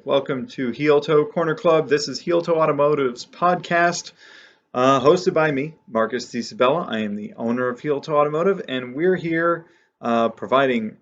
Welcome to Heeltoe Corner Club. This is Heeltoe Automotive's podcast, hosted by me, Marcus DiSabella. I am the owner of Heeltoe Automotive, and we're here providing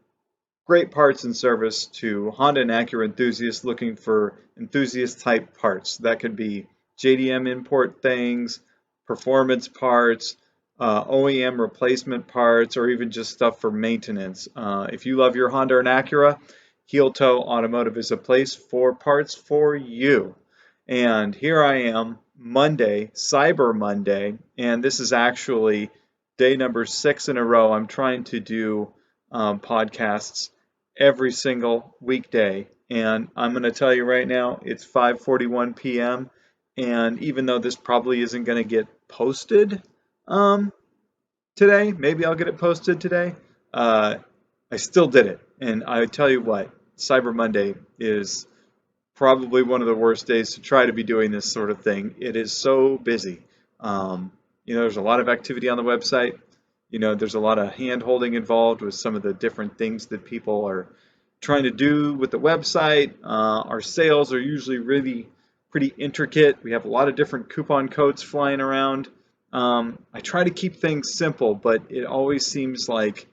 great parts and service to Honda and Acura enthusiasts looking for enthusiast-type parts. That could be JDM import things, performance parts, OEM replacement parts, or even just stuff for maintenance. If you love your Honda and Acura, Heeltoe Automotive is a place for parts for you. And here I am, Monday, Cyber Monday, and this is actually day number 6 in a row. I'm trying to do podcasts every single weekday, and I'm going to tell you right now, it's 5:41 p.m. And even though this probably isn't going to get posted today, maybe I'll get it posted today. I still did it, and I tell you what, Cyber Monday is probably one of the worst days to try to be doing this sort of thing. It is so busy. There's a lot of activity on the website. There's a lot of hand-holding involved with some of the different things that people are trying to do with the website. Our sales are usually really pretty intricate. We have a lot of different coupon codes flying around. I try to keep things simple, but it always seems like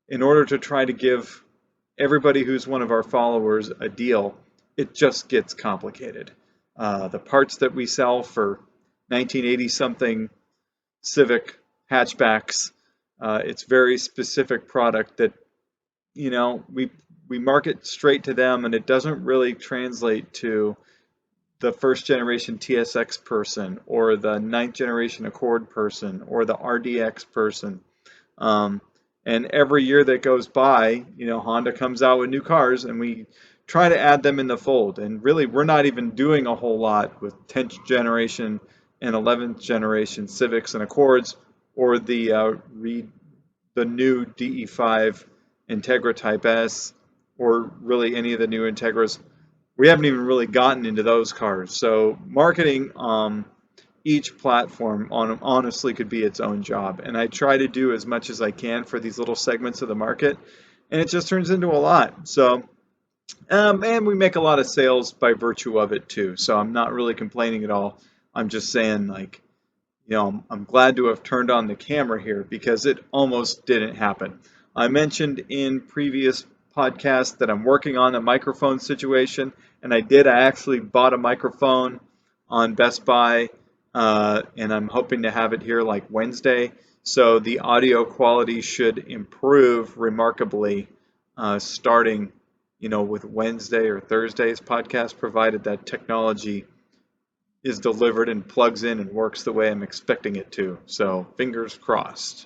in order to try to give everybody who's one of our followers a deal, it just gets complicated. The parts that we sell for 1980-something Civic hatchbacks, it's very specific product that, we market straight to them, and it doesn't really translate to the first generation TSX person or the 9th generation Accord person or the RDX person. And every year that goes by, Honda comes out with new cars, and we try to add them in the fold. And really, we're not even doing a whole lot with 10th generation and 11th generation Civics and Accords, or the new DE5 Integra Type S, or really any of the new Integras. We haven't even really gotten into those cars. So marketing each platform honestly could be its own job, and I try to do as much as I can for these little segments of the market, and it just turns into a lot. So and we make a lot of sales by virtue of it too, so I'm not really complaining at all. I'm just saying, I'm glad to have turned on the camera here because it almost didn't happen. I mentioned in previous podcasts that I'm working on a microphone situation, and I actually bought a microphone on Best Buy, and I'm hoping to have it here like Wednesday. So the audio quality should improve remarkably starting, with Wednesday or Thursday's podcast, provided that technology is delivered and plugs in and works the way I'm expecting it to. So fingers crossed.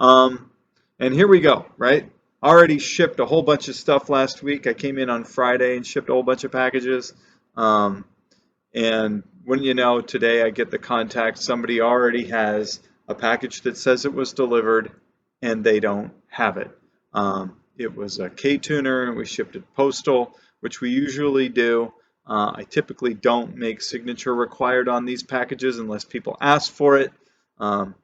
And here we go, right? Already shipped a whole bunch of stuff last week. I came in on Friday and shipped a whole bunch of packages. And when today I get the contact, somebody already has a package that says it was delivered and they don't have it. It was a K-tuner, and we shipped it postal, which we usually do. I typically don't make signature required on these packages unless people ask for it. And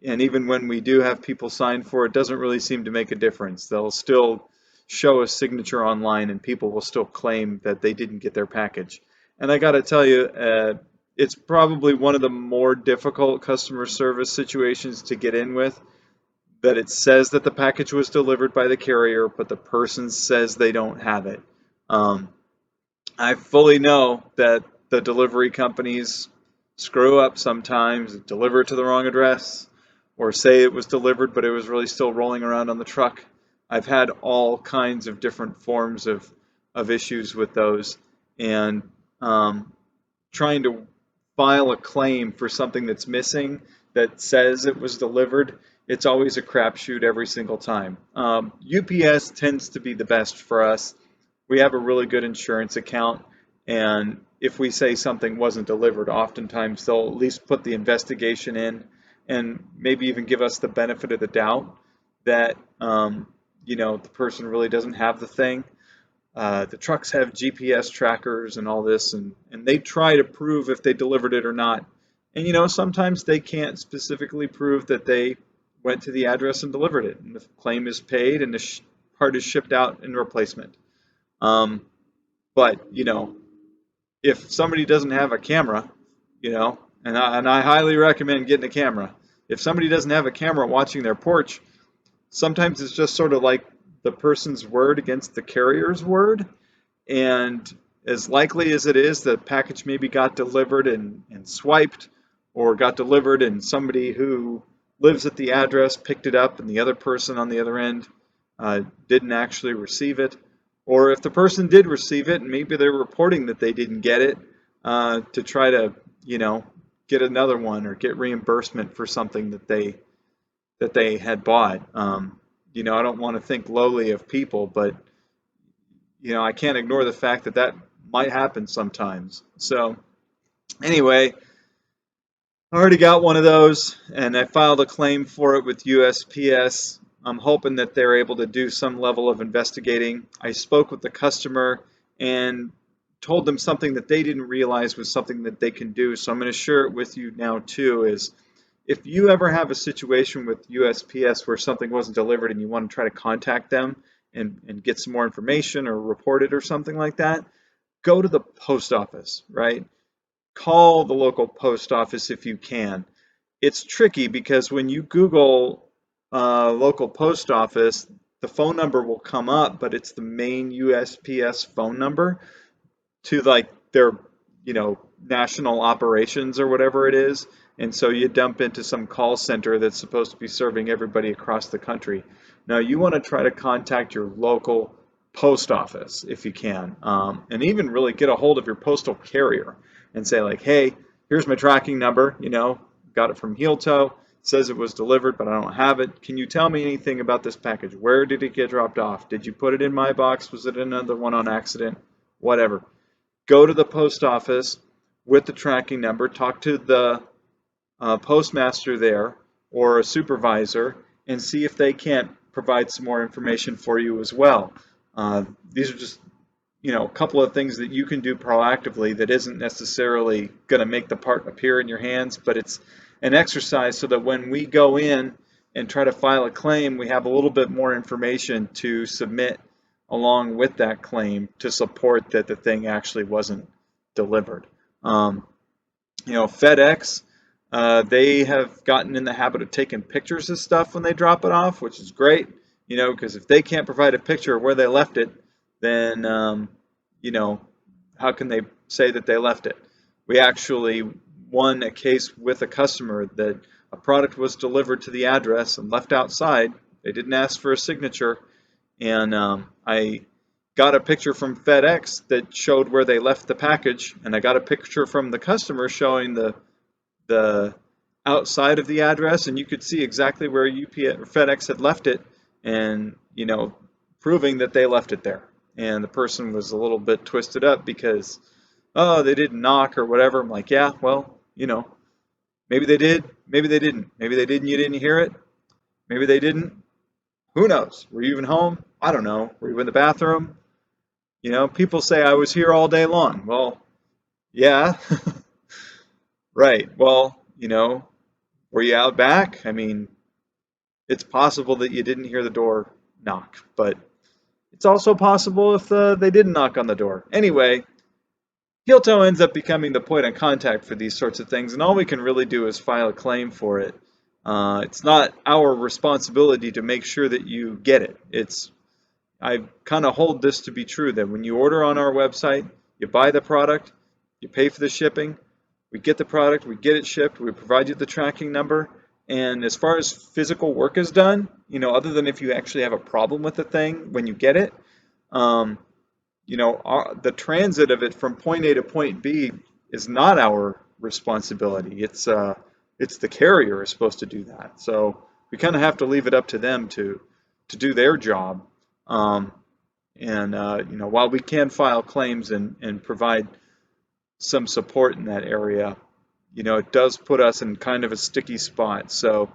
even when we do have people sign for it, it doesn't really seem to make a difference. They'll still show a signature online, and people will still claim that they didn't get their package. And I got to tell you, it's probably one of the more difficult customer service situations to get in with, that it says that the package was delivered by the carrier, but the person says they don't have it. I fully know that the delivery companies screw up sometimes, deliver it to the wrong address, or say it was delivered, but it was really still rolling around on the truck. I've had all kinds of different forms of issues with those, and trying to file a claim for something that's missing that says it was delivered, it's always a crapshoot every single time. UPS tends to be the best for us. We have a really good insurance account, and if we say something wasn't delivered, oftentimes they'll at least put the investigation in and maybe even give us the benefit of the doubt that the person really doesn't have the thing. The trucks have GPS trackers and all this, and they try to prove if they delivered it or not. And sometimes they can't specifically prove that they went to the address and delivered it, and the claim is paid and the part is shipped out in replacement. But, if somebody doesn't have a camera, and I highly recommend getting a camera. If somebody doesn't have a camera watching their porch, sometimes it's just sort of like the person's word against the carrier's word. And as likely as it is the package maybe got delivered and swiped, or got delivered and somebody who lives at the address picked it up and the other person on the other end didn't actually receive it. Or if the person did receive it and maybe they're reporting that they didn't get it, to try to, get another one or get reimbursement for something that they had bought. I don't want to think lowly of people, but I can't ignore the fact that that might happen sometimes. So anyway, I already got one of those, and I filed a claim for it with USPS. I'm hoping that they're able to do some level of investigating. I spoke with the customer and told them something that they didn't realize was something that they can do. So I'm going to share it with you now too, is if you ever have a situation with USPS where something wasn't delivered and you want to try to contact them and get some more information or report it or something like that, go to the post office, right? Call the local post office if you can. It's tricky because when you Google local post office, the phone number will come up, but it's the main USPS phone number to like their, national operations or whatever it is. And so you dump into some call center that's supposed to be serving everybody across the country. Now you want to try to contact your local post office if you can, and even really get a hold of your postal carrier and say like, hey, here's my tracking number, got it from Heeltoe, says it was delivered, but I don't have it. Can you tell me anything about this package? Where did it get dropped off? Did you put it in my box? Was it another one on accident? Whatever. Go to the post office with the tracking number, talk to the postmaster there or a supervisor, and see if they can't provide some more information for you as well. These are just a couple of things that you can do proactively that isn't necessarily going to make the part appear in your hands, but it's an exercise so that when we go in and try to file a claim, we have a little bit more information to submit along with that claim to support that the thing actually wasn't delivered. FedEx, they have gotten in the habit of taking pictures of stuff when they drop it off, which is great, because if they can't provide a picture of where they left it, then, how can they say that they left it? We actually won a case with a customer that a product was delivered to the address and left outside. They didn't ask for a signature, and I got a picture from FedEx that showed where they left the package, and I got a picture from the customer showing the outside of the address, and you could see exactly where UPS or FedEx had left it, and proving that they left it there. And the person was a little bit twisted up because, oh, they didn't knock or whatever. I'm like, yeah, well, maybe they did, maybe they didn't, maybe they did and you didn't hear it, maybe they didn't. Who knows? Were you even home? I don't know. Were you in the bathroom? People say I was here all day long. Well, yeah, right. Well, were you out back? I mean, it's possible that you didn't hear the door knock, but it's also possible if they didn't knock on the door. Anyway, Heeltoe ends up becoming the point of contact for these sorts of things, and all we can really do is file a claim for it. It's not our responsibility to make sure that you get it. I kind of hold this to be true that when you order on our website, you buy the product, you pay for the shipping, we get the product, we get it shipped, we provide you the tracking number, and as far as physical work is done, other than if you actually have a problem with the thing when you get it, the transit of it from point A to point B is not our responsibility. It's the carrier is supposed to do that. So we kind of have to leave it up to them to do their job. While we can file claims and provide some support in that area, it does put us in kind of a sticky spot. So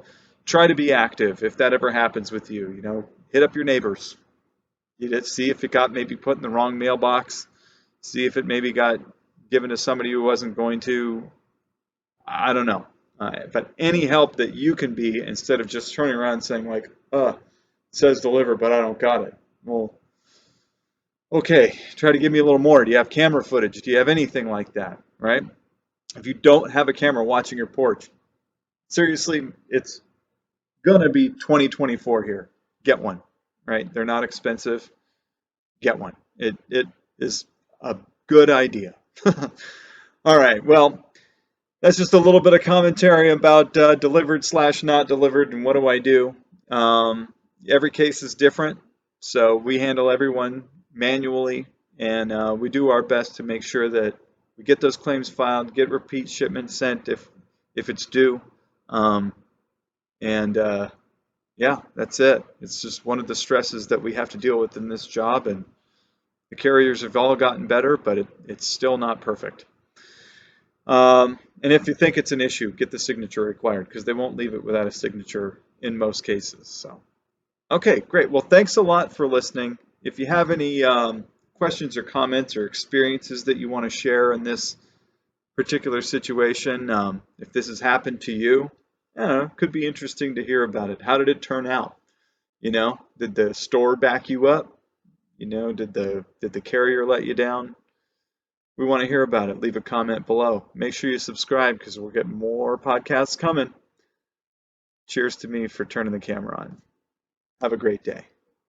try to be active if that ever happens with you. Hit up your neighbors. See if it got maybe put in the wrong mailbox. See if it maybe got given to somebody who wasn't going to. I don't know. But any help that you can be instead of just turning around and saying like, it says deliver, but I don't got it. Well, Okay, try to give me a little more. Do you have camera footage? Do you have anything like that, right? If you don't have a camera watching your porch, seriously, it's gonna be 2024 here. Get one, right? They're not expensive. Get one. It is a good idea. All right, well, that's just a little bit of commentary about delivered slash not delivered and what do I do. Every case is different, so we handle everyone manually, and we do our best to make sure that we get those claims filed, get repeat shipments sent if it's due, um, and yeah, that's it. It's just one of the stresses that we have to deal with in this job, and the carriers have all gotten better, but it's still not perfect. And if you think it's an issue, get the signature required because they won't leave it without a signature in most cases. So, okay, great. Well, thanks a lot for listening. If you have any questions or comments or experiences that you want to share in this particular situation, if this has happened to you, I don't know, it could be interesting to hear about it. How did it turn out? Did the store back you up? Did the carrier let you down? We want to hear about it. Leave a comment below. Make sure you subscribe because we'll get more podcasts coming. Cheers to me for turning the camera on. Have a great day.